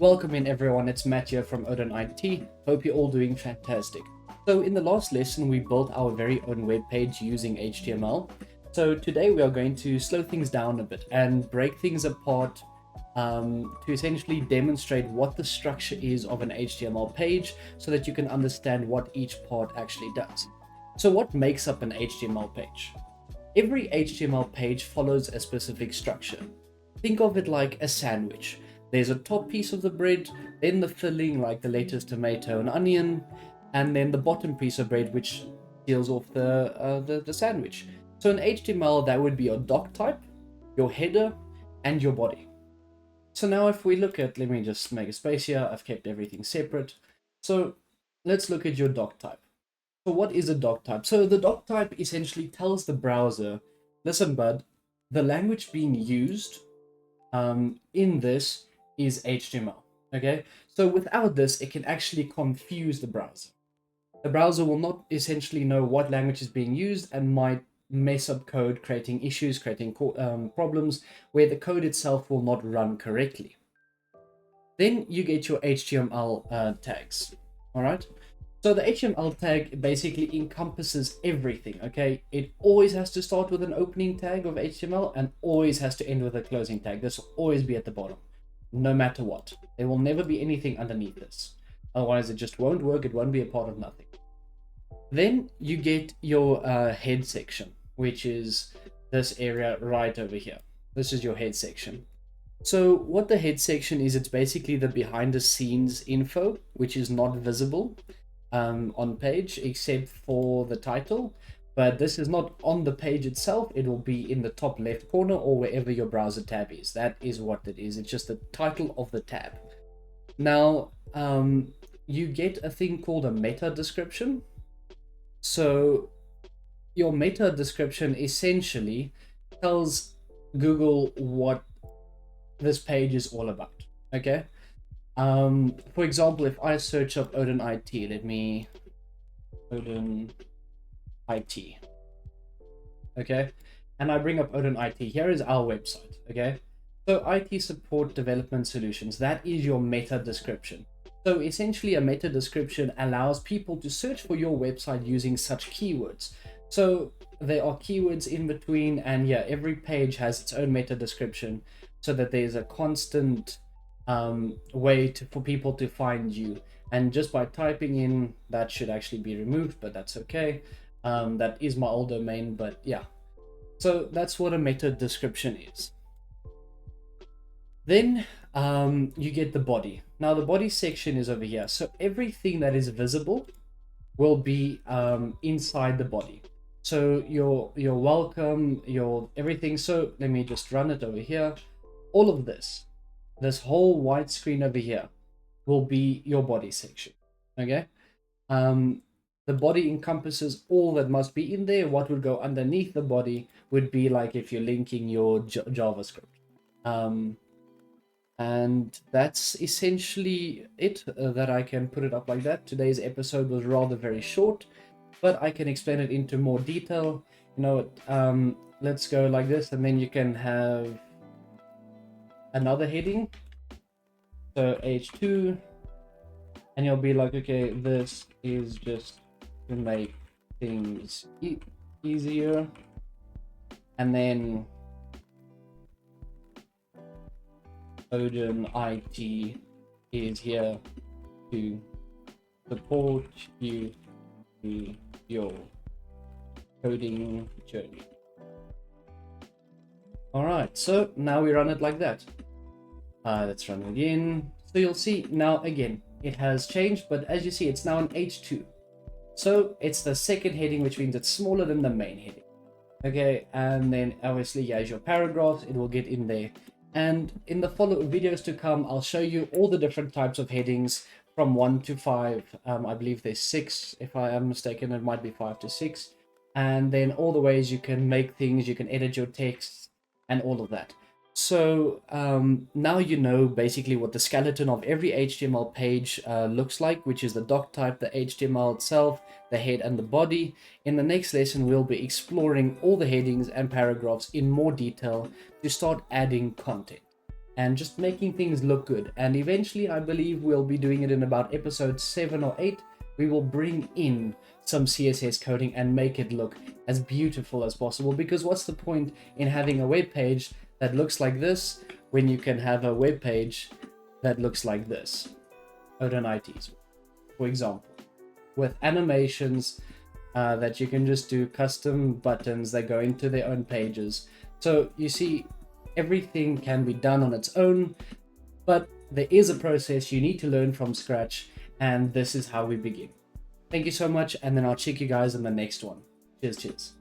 Welcome in everyone, it's Matt here from Odin IT. Hope you're all doing fantastic. So in the last lesson we built our very own web page using HTML. So today we are going to slow things down a bit and break things apart to essentially demonstrate what the structure is of an HTML page so that you can understand what each part actually does. So what makes up an HTML page? Every HTML page follows a specific structure. Think of it like a sandwich. There's a top piece of the bread, then the filling like the lettuce, tomato, and onion, and then the bottom piece of bread which peels off the sandwich. So in HTML, that would be your doc type, your header, and your body. So now if we look at, let me just make a space here, I've kept everything separate. So let's look at your doc type. So what is a doc type? So the doc type essentially tells the browser, listen bud, the language being used in this is HTML. Okay, so without this, it can actually confuse the browser. The browser will not essentially know what language is being used and might mess up code, creating issues, creating problems where the code itself will not run correctly. Then you get your HTML tags. All right. So the HTML tag basically encompasses everything, okay? It always has to start with an opening tag of HTML and always has to end with a closing tag. This will always be at the bottom, no matter what. There will never be anything underneath this. Otherwise, it just won't work. It won't be a part of nothing. Then you get your head section, which is this area right over here. This is your head section. So what the head section is, it's basically the behind the scenes info, which is not visible on page except for the title, but this is not on the page itself. It will be in the top left corner or wherever your browser tab is. That is what it is. It's just the title of the tab. Now you get a thing called a meta description. So your meta description essentially tells Google what this page is all about. Okay, for example, if I search up Odin IT, let me Odin IT. Okay, and I bring up Odin IT. Here is our website. Okay, so IT support development solutions. That is your meta description. So essentially, a meta description allows people to search for your website using such keywords. So there are keywords in between, and yeah, every page has its own meta description, so that there's a constant way for people to find you. And just by typing in, that should actually be removed, but that's okay. That is my old domain, but yeah. So that's what a meta description is. Then you get the body. Now the body section is over here. So everything that is visible will be inside the body. So your welcome, your everything. So let me just run it over here. All of this whole white screen over here will be your body section. Okay. The body encompasses all that must be in there. What would go underneath the body would be like if you're linking your JavaScript. And that's essentially it, that I can put it up like that. Today's episode was rather very short, but I can explain it into more detail. You know, let's go like this, and then you can have another heading. So H2, and you'll be like, okay, this is just to make things easier. And then Odin IT is here to support you through your coding journey. All right, so now we run it like that. Let's run it again. So you'll see now again, it has changed, but as you see, it's now an H2. So it's the second heading, which means it's smaller than the main heading. Okay, and then obviously, as your paragraphs, it will get in there. And in the following videos to come, I'll show you all the different types of headings from 1 to 5. I believe there's 6. If I am mistaken, it might be 5 to 6. And then all the ways you can make things, you can edit your text and all of that. So now you know basically what the skeleton of every HTML page looks like, which is the doc type, the HTML itself, the head and the body. In the next lesson, we'll be exploring all the headings and paragraphs in more detail to start adding content. and just making things look good. And eventually, I believe we'll be doing it in about episode 7 or 8. We will bring in some CSS coding and make it look as beautiful as possible, because what's the point in having a web page that looks like this when you can have a web page that looks like this? OdinIT, for example, with animations that you can just do custom buttons that go into their own pages. So you see, everything can be done on its own, but there is a process you need to learn from scratch, and this is how we begin. Thank you so much, and then I'll check you guys in the next one. Cheers.